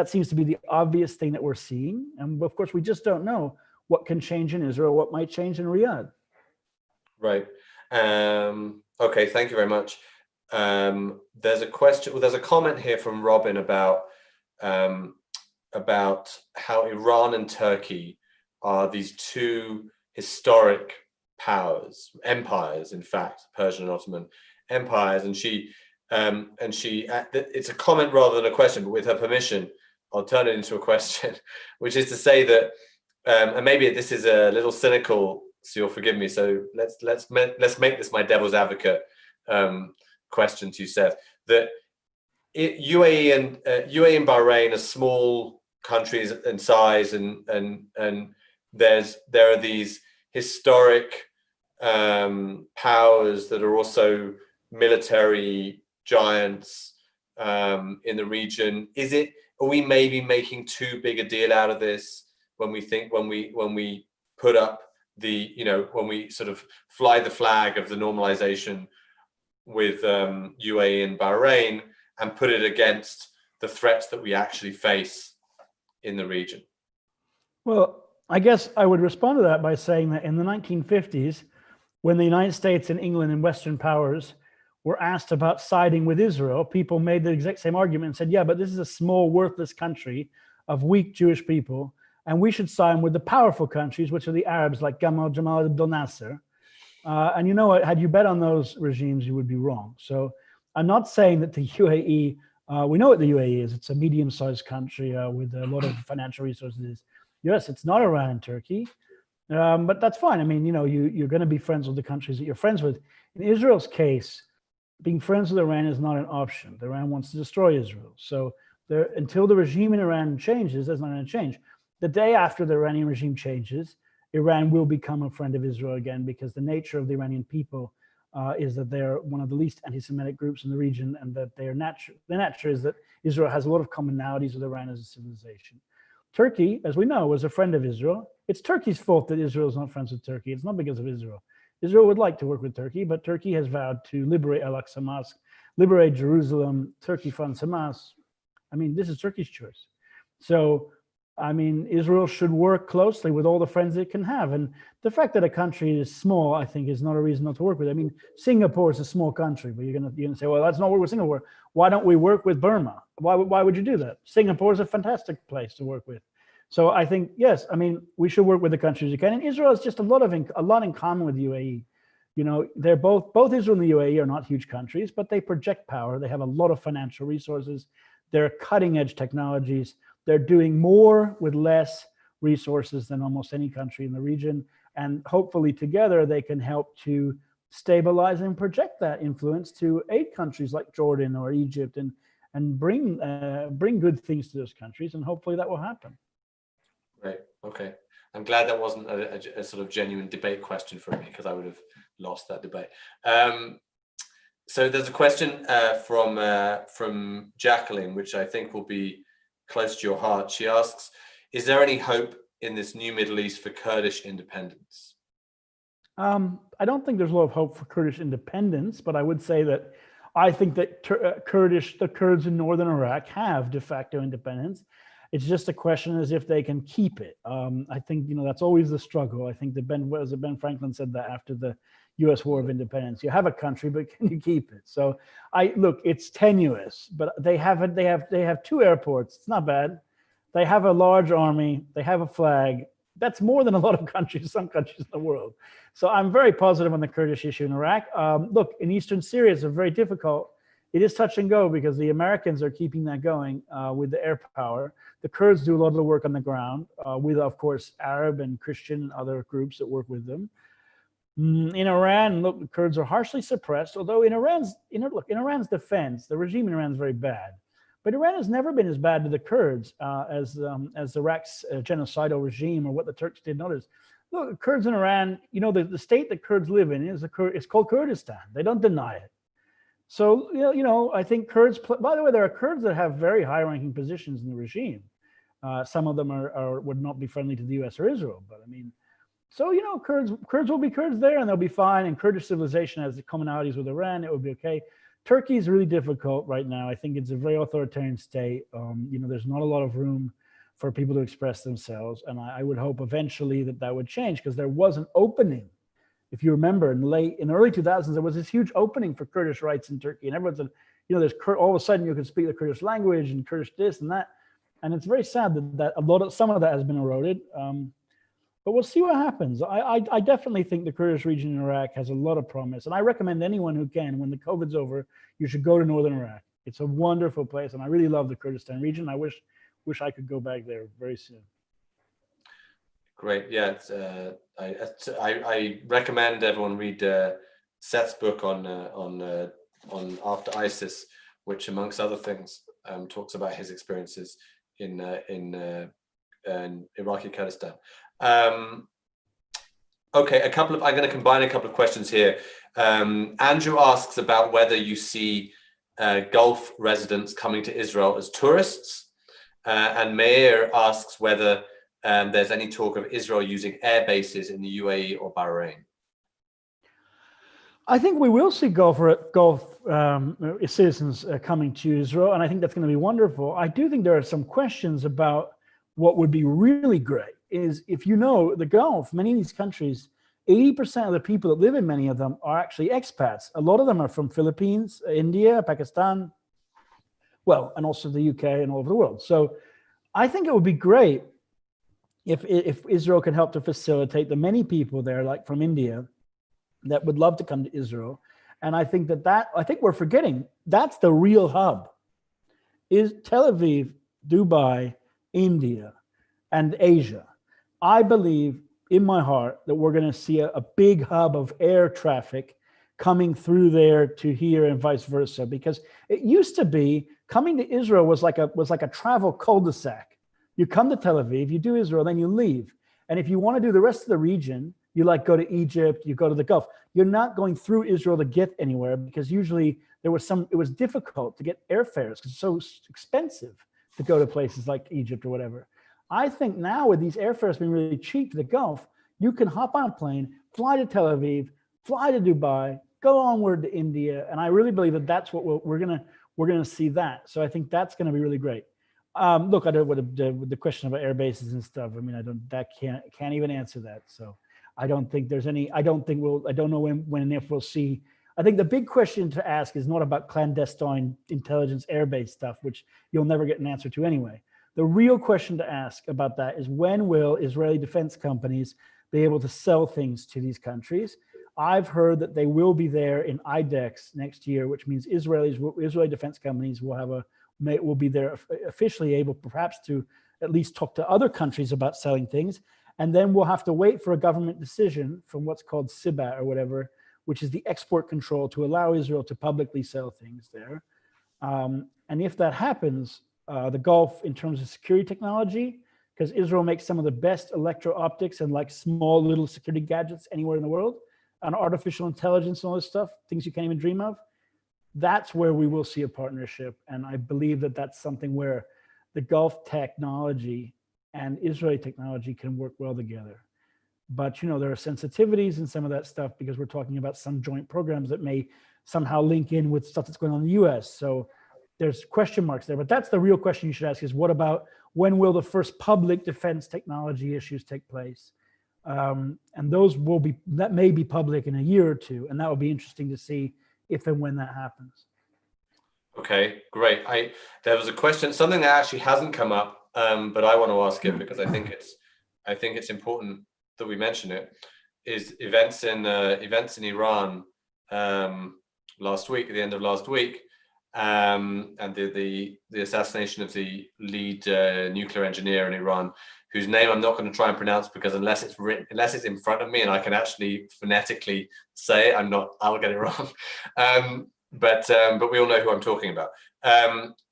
seems to be the obvious thing that we're seeing. And of course, we just don't know what can change in Israel, what might change in Riyadh. Right. Okay, thank you very much. There's a question, well, there's a comment here from Robin um, about how Iran and Turkey are these two historic powers, empires, in fact, Persian and Ottoman empires. And it's a comment rather than a question, but with her permission, I'll turn it into a question, which is to say that, and maybe this is a little cynical, so you'll forgive me. So let's make this my devil's advocate question to you, Seth. That UAE and Bahrain are small countries in size, and there are these historic powers that are also military giants in the region. Are we maybe making too big a deal out of this when we put up when we sort of fly the flag of the normalization with UAE and Bahrain and put it against the threats that we actually face in the region? Well, I guess I would respond to that by saying that in the 1950s, when the United States and England and Western powers were asked about siding with Israel, people made the exact same argument and said, yeah, but this is a small, worthless country of weak Jewish people, and we should side with the powerful countries, which are the Arabs, like Jamal Abdel Nasser. And you know what? Had you bet on those regimes, you would be wrong. So I'm not saying that the UAE, we know what the UAE is. It's a medium-sized country with a lot of financial resources. Yes, it's not Iran and Turkey, but that's fine. I mean, you're going to be friends with the countries that you're friends with. In Israel's case, being friends with Iran is not an option. Iran wants to destroy Israel. So until the regime in Iran changes, there's not going to change. The day after the Iranian regime changes, Iran will become a friend of Israel again, because the nature of the Iranian people is that they're one of the least anti-Semitic groups in the region, and that their nature is that Israel has a lot of commonalities with Iran as a civilization. Turkey, as we know, was a friend of Israel. It's Turkey's fault that Israel is not friends with Turkey. It's not because of Israel. Israel would like to work with Turkey, but Turkey has vowed to liberate Al-Aqsa Mosque, liberate Jerusalem. Turkey funds Hamas. I mean, this is Turkey's choice. So, I mean, Israel should work closely with all the friends it can have. And the fact that a country is small, I think, is not a reason not to work with it. I mean, Singapore is a small country, but you're gonna say, well, let's not work with Singapore. Why don't we work with Burma? Why would you do that? Singapore is a fantastic place to work with. So I think, yes, I mean, we should work with the countries you can. And Israel has just a lot in common with UAE. They're both Israel and the UAE are not huge countries, but they project power. They have a lot of financial resources. They're cutting edge technologies. They're doing more with less resources than almost any country in the region. And hopefully together they can help to stabilize and project that influence to aid countries like Jordan or Egypt and bring good things to those countries. And hopefully that will happen. Right. Okay. I'm glad that wasn't a sort of genuine debate question for me, because I would have lost that debate. So there's a question from Jacqueline, which I think will be close to your heart. She asks, is there any hope in this new Middle East for Kurdish independence? I don't think there's a lot of hope for Kurdish independence, but I would say that I think that the Kurds in northern Iraq have de facto independence. It's just a question as if they can keep it. I think, that's always the struggle. I think that Ben Franklin said that after the U.S. War of Independence. You have a country, but can you keep it? So look, it's tenuous, but they have two airports. It's not bad. They have a large army. They have a flag. That's more than a lot of countries, some countries in the world. So I'm very positive on the Kurdish issue in Iraq. Look, in Eastern Syria, it's very difficult. It is touch and go because the Americans are keeping that going with the air power. The Kurds do a lot of the work on the ground with, of course, Arab and Christian and other groups that work with them. In Iran, look, the Kurds are harshly suppressed, although in Iran's defense, the regime in Iran is very bad. But Iran has never been as bad to the Kurds as Iraq's genocidal regime or what the Turks did. Notice, look, the Kurds in Iran, the state that Kurds live in is called Kurdistan. They don't deny it. So, I think Kurds, by the way, there are Kurds that have very high ranking positions in the regime. Some of them would not be friendly to the US or Israel, but I mean, so, Kurds will be Kurds there and they'll be fine. And Kurdish civilization has the commonalities with Iran. It will be okay. Turkey is really difficult right now. I think it's a very authoritarian state. There's not a lot of room for people to express themselves. And I would hope eventually that would change, because there was an opening if you remember, in the early 2000s, there was this huge opening for Kurdish rights in Turkey, and everyone said, there's all of a sudden you can speak the Kurdish language and Kurdish this and that, and it's very sad that some of that has been eroded. But we'll see what happens. I definitely think the Kurdish region in Iraq has a lot of promise, and I recommend anyone who can, when the COVID's over, you should go to northern Iraq. It's a wonderful place, and I really love the Kurdistan region. I wish I could go back there very soon. Great. Yeah, I recommend everyone read Seth's book on After ISIS, which, amongst other things, talks about his experiences in Iraqi Kurdistan. Okay, I'm going to combine a couple of questions here. Andrew asks about whether you see Gulf residents coming to Israel as tourists, and Meir asks whether there's any talk of Israel using air bases in the UAE or Bahrain. I think we will see Gulf citizens coming to Israel, and I think that's going to be wonderful. I do think there are some questions about what would be really great is if the Gulf, many of these countries, 80% of the people that live in many of them are actually expats. A lot of them are from Philippines, India, Pakistan, and also the UK and all over the world. So I think it would be great if Israel could help to facilitate the many people there, like from India, that would love to come to Israel. And I think I think we're forgetting that's the real hub is Tel Aviv, Dubai, India, and Asia. I believe in my heart that we're going to see a big hub of air traffic coming through there to here and vice versa, because it used to be coming to Israel was like a travel cul-de-sac. You come to Tel Aviv, you do Israel, then you leave. And if you want to do the rest of the region, you go to Egypt, you go to the Gulf. You're not going through Israel to get anywhere, because usually it was difficult to get airfares because it's so expensive to go to places like Egypt or whatever. I think now with these airfares being really cheap to the Gulf, you can hop on a plane, fly to Tel Aviv, fly to Dubai, go onward to India. And I really believe that that's what we're gonna see that. So I think that's gonna be really great. Look, I don't with the question about air bases and stuff. I mean, can't even answer that. So I don't think there's any. I don't know when and if we'll see. I think the big question to ask is not about clandestine intelligence airbase stuff, which you'll never get an answer to anyway. The real question to ask about that is when will Israeli defense companies be able to sell things to these countries? I've heard that they will be there in IDEX next year, which means Israeli defense companies will be there officially able perhaps to at least talk to other countries about selling things. And then we'll have to wait for a government decision from what's called SIBAT or whatever, which is the export control to allow Israel to publicly sell things there. And if that happens, the Gulf in terms of security technology, because Israel makes some of the best electro-optics and like small little security gadgets anywhere in the world, and artificial intelligence and all this stuff, things you can't even dream of, that's where we will see a partnership. And I believe that that's something where the Gulf technology and Israeli technology can work well together. But there are sensitivities in some of that stuff because we're talking about some joint programs that may somehow link in with stuff that's going on in the US. So there's question marks there, but that's the real question you should ask is when will the first public defense technology issues take place? And that may be public in a year or two. And that will be interesting to see if and when that happens. Okay, great. There was a question, something that actually hasn't come up, but I want to ask it because I think it's important that we mention it. Is events in Iran last week, at the end of last week, and the assassination of the lead nuclear engineer in Iran, whose name I'm not going to try and pronounce because unless it's in front of me and I can actually phonetically say it, I'll get it wrong. But we all know who I'm talking about.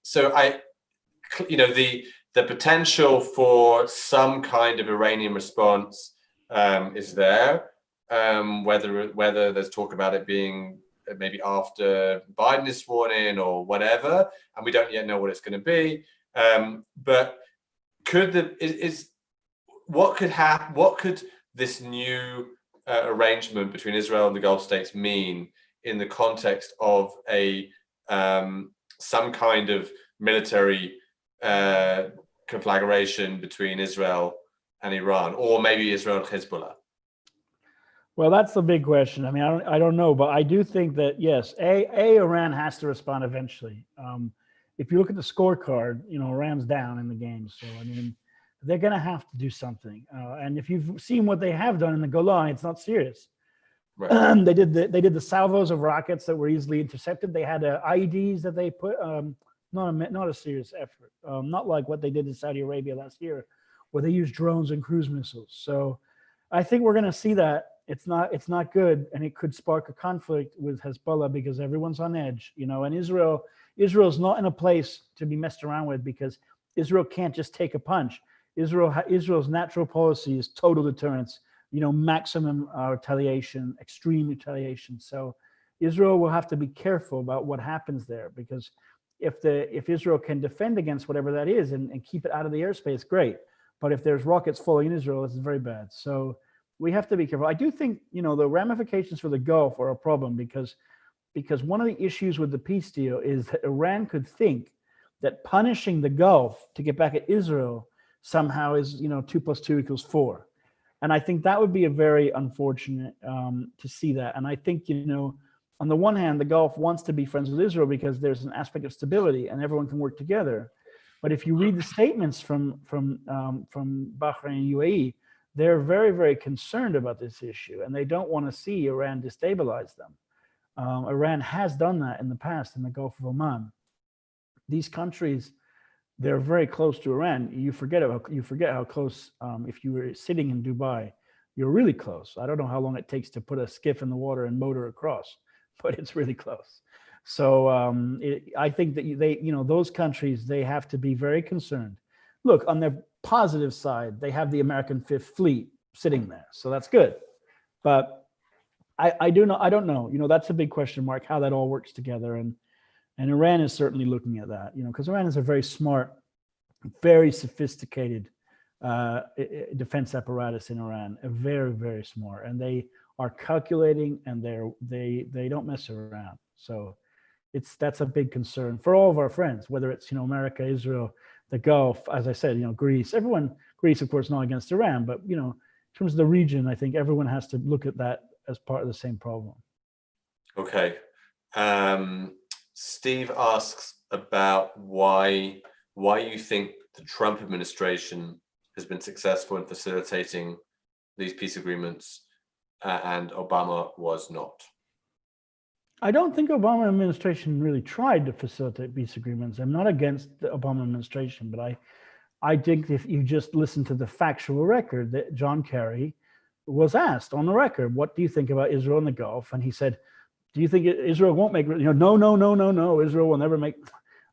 So the potential for some kind of Iranian response is there. Whether there's talk about it being maybe after Biden is sworn in or whatever, and we don't yet know what it's going to be. But what could this new arrangement between Israel and the Gulf states mean in the context of some kind of military conflagration between Israel and Iran, or maybe Israel and Hezbollah? Well, that's the big question. I mean, I don't know, but I do think that yes, Iran has to respond eventually. If you look at the scorecard, Iran's down in the game, so I mean, they're going to have to do something. And if you've seen what they have done in the Golan, it's not serious. Right. They did the salvos of rockets that were easily intercepted. They had IEDs that they put. Not a serious effort. Not like what they did in Saudi Arabia last year, where they used drones and cruise missiles. So I think we're going to see that. It's not good, and it could spark a conflict with Hezbollah because everyone's on edge, and Israel's not in a place to be messed around with because Israel can't just take a punch. Israel's natural policy is total deterrence, maximum retaliation, extreme retaliation. So Israel will have to be careful about what happens there, because if Israel can defend against whatever that is and keep it out of the airspace, great. But if there's rockets falling in Israel, this is very bad. So we have to be careful. I do think, the ramifications for the Gulf are a problem because one of the issues with the peace deal is that Iran could think that punishing the Gulf to get back at Israel somehow is, 2 + 2 = 4. And I think that would be a very unfortunate to see that. And I think, on the one hand, the Gulf wants to be friends with Israel because there's an aspect of stability and everyone can work together. But if you read the statements from Bahrain and UAE, they're very, very concerned about this issue, and they don't want to see Iran destabilize them. Iran has done that in the past in the Gulf of Oman. These countries, they're very close to Iran. You forget how close. If you were sitting in Dubai, you're really close. I don't know how long it takes to put a skiff in the water and motor across, but it's really close. So I think that those countries, they have to be very concerned. Look, on their positive side, they have the American Fifth Fleet sitting there, so that's good. But I don't know. That's a big question mark how that all works together, and Iran is certainly looking at that. Because Iran is a very smart, very sophisticated defense apparatus in Iran, very, very smart, and they are calculating, and they don't mess around. So that's a big concern for all of our friends, whether it's America, Israel, the Gulf, as I said, Greece. Greece, of course, not against Iran, but in terms of the region, I think everyone has to look at that as part of the same problem. Okay. Steve asks about why you think the Trump administration has been successful in facilitating these peace agreements and Obama was not. I don't think Obama administration really tried to facilitate peace agreements. I'm not against the Obama administration, but I think if you just listen to the factual record that John Kerry was asked on the record, what do you think about Israel and the Gulf? And he said, do you think Israel won't make, no, Israel will never make.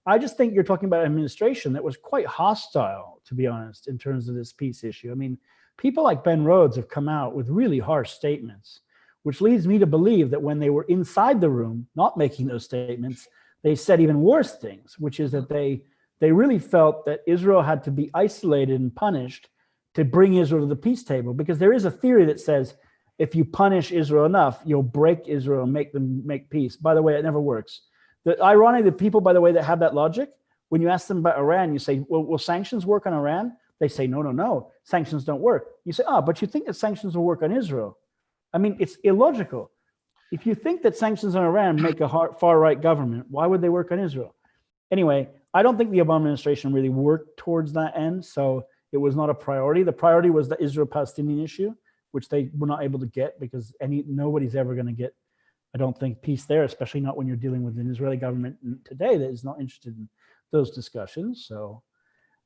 I just think you're talking about an administration that was quite hostile, to be honest, in terms of this peace issue. I mean, people like Ben Rhodes have come out with really harsh statements, which leads me to believe that when they were inside the room, not making those statements, they said even worse things, which is that they really felt that Israel had to be isolated and punished to bring Israel to the peace table, because there is a theory that says if you punish Israel enough, you'll break Israel and make them make peace. By the way, it never works. Ironically, the people, by the way, that have that logic, when you ask them about Iran, you say, well, will sanctions work on Iran? They say, no, sanctions don't work. You say, but you think that sanctions will work on Israel? I mean, it's illogical. If you think that sanctions on Iran make a far-right government, why would they work on Israel? Anyway, I don't think the Obama administration really worked towards that end, so it was not a priority. The priority was the Israel-Palestinian issue, which they were not able to get because nobody's ever going to get, I don't think, peace there, especially not when you're dealing with an Israeli government today that is not interested in those discussions. So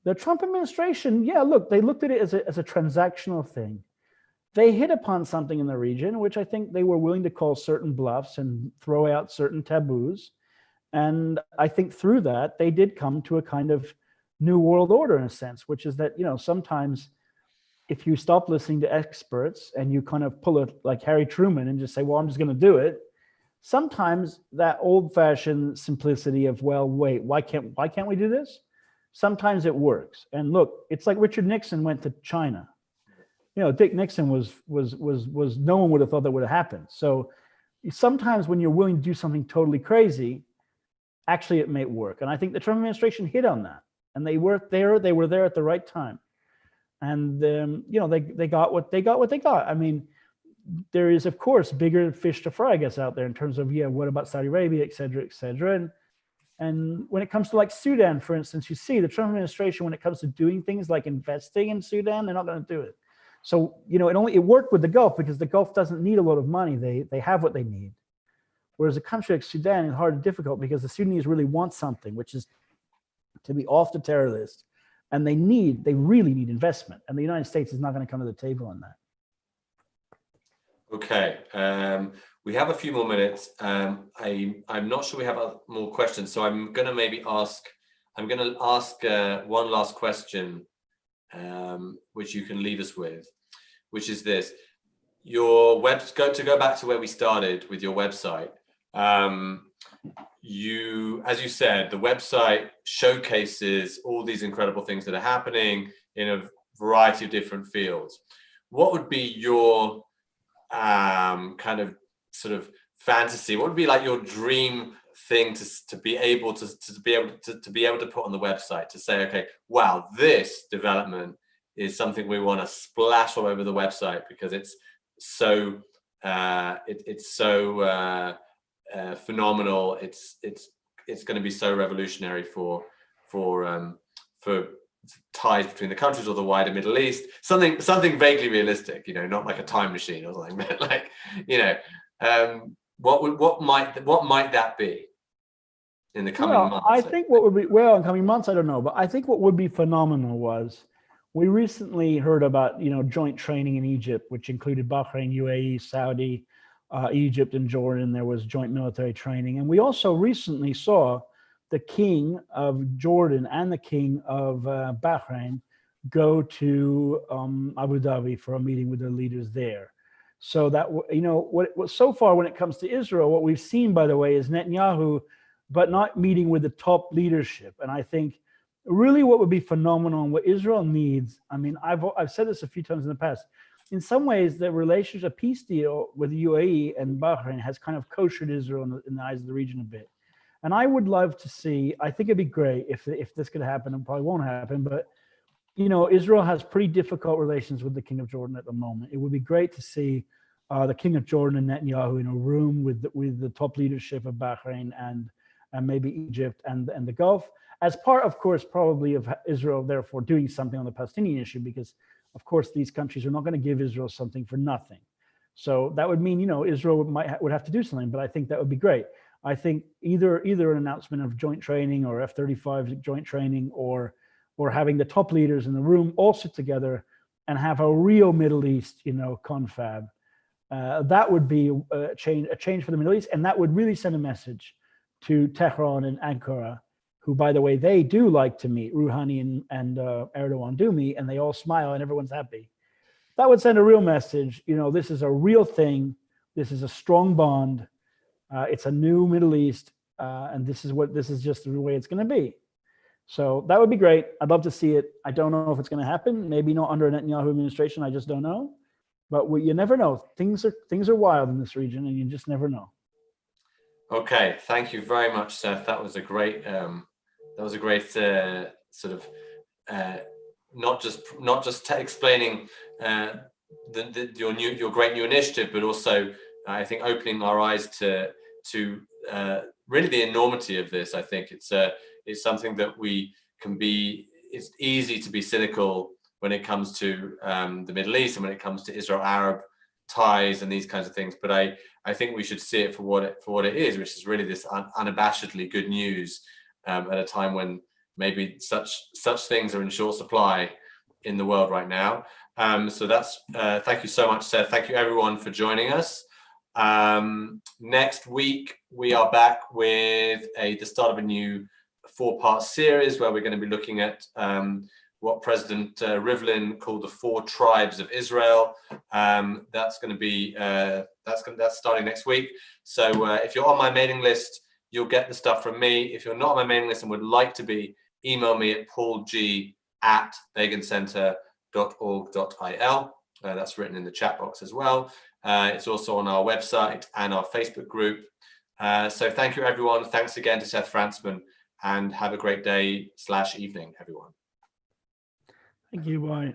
the Trump administration, look, they looked at it as a transactional thing. They hit upon something in the region, which I think they were willing to call certain bluffs and throw out certain taboos. And I think through that, they did come to a kind of new world order in a sense, which is that, sometimes if you stop listening to experts and you kind of pull it like Harry Truman and just say, well, I'm just going to do it. Sometimes that old-fashioned simplicity of, well, wait, why can't we do this? Sometimes it works. And look, it's like Richard Nixon went to China. Dick Nixon was no one would have thought that would have happened. So sometimes when you're willing to do something totally crazy, actually it may work. And I think the Trump administration hit on that, and they were there at the right time. And they got what they got. I mean, there is, of course, bigger fish to fry, I guess, out there in terms of, what about Saudi Arabia, et cetera, et cetera. And when it comes to like Sudan, for instance, you see the Trump administration, when it comes to doing things like investing in Sudan, they're not going to do it. So, it worked with the Gulf because the Gulf doesn't need a lot of money. They have what they need. Whereas a country like Sudan is hard and difficult because the Sudanese really want something, which is to be off the terror list. And they really need investment. And the United States is not going to come to the table on that. Okay, we have a few more minutes. I'm not sure we have more questions, so I'm going to ask one last question, which you can leave us with, which is this: go back to where we started with your website. As you said, the website showcases all these incredible things that are happening in a variety of different fields. What would be your kind of sort of fantasy? What would be like your dream thing to be able to put on the website, to say, okay, wow, this development is something we want to splash all over the website because it's so phenomenal. It's going to be so revolutionary for ties between the countries or the wider Middle East. Something vaguely realistic, not like a time machine or something, but like, what might that be in the coming months? I think what would be, in coming months, I don't know, but I think what would be phenomenal was, we recently heard about, joint training in Egypt, which included Bahrain, UAE, Saudi, Egypt, and Jordan. There was joint military training. And we also recently saw the king of Jordan and the king of Bahrain go to Abu Dhabi for a meeting with their leaders there. So that, so far when it comes to Israel, what we've seen, by the way, is Netanyahu, but not meeting with the top leadership. And I think really what would be phenomenal and what Israel needs, I've said this a few times in the past, in some ways the relationship, peace deal with the UAE and Bahrain has kind of koshered Israel in the eyes of the region a bit. And I would love to see, I think it'd be great if this could happen, and probably won't happen, but Israel has pretty difficult relations with the King of Jordan at the moment. It would be great to see the King of Jordan and Netanyahu in a room with the top leadership of Bahrain and maybe Egypt and the Gulf, as part, of course, probably of Israel, therefore doing something on the Palestinian issue, because of course these countries are not going to give Israel something for nothing. So that would mean, Israel would have to do something, but I think that would be great. I think either an announcement of joint training or F-35 joint training, or having the top leaders in the room all sit together and have a real Middle East, confab. That would be a change for the Middle East, and that would really send a message to Tehran and Ankara, who, by the way, they do like to meet. Rouhani and Erdogan do meet, and they all smile and everyone's happy. That would send a real message. This is a real thing. This is a strong bond. It's a new Middle East, and this is just the way it's going to be. So that would be great. I'd love to see it. I don't know if it's going to happen. Maybe not under a Netanyahu administration. I just don't know. But you never know. Things are wild in this region, and you just never know. Okay, thank you very much, Seth. That was a great sort of not just explaining your great new initiative, but also I think opening our eyes to really the enormity of this. I think it's something that we can be. It's easy to be cynical when it comes to the Middle East and when it comes to Israel-Arab ties and these kinds of things. But I think we should see it for what it is, which is really this unabashedly good news at a time when maybe such things are in short supply in the world right now. So that's thank you so much, Seth. Thank you everyone for joining us. Next week we are back with the start of a new 4-part series where we're going to be looking at what President Rivlin called the 4 tribes of Israel. That's going to be that's starting next week. So if you're on my mailing list, you'll get the stuff from me. If you're not on my mailing list and would like to be, email me at paulg@beginCenter.org.il. That's written in the chat box as well. It's also on our website and our Facebook group. So thank you, everyone. Thanks again to Seth Frantzman, and have a great day/evening, everyone. Thank you. Bye.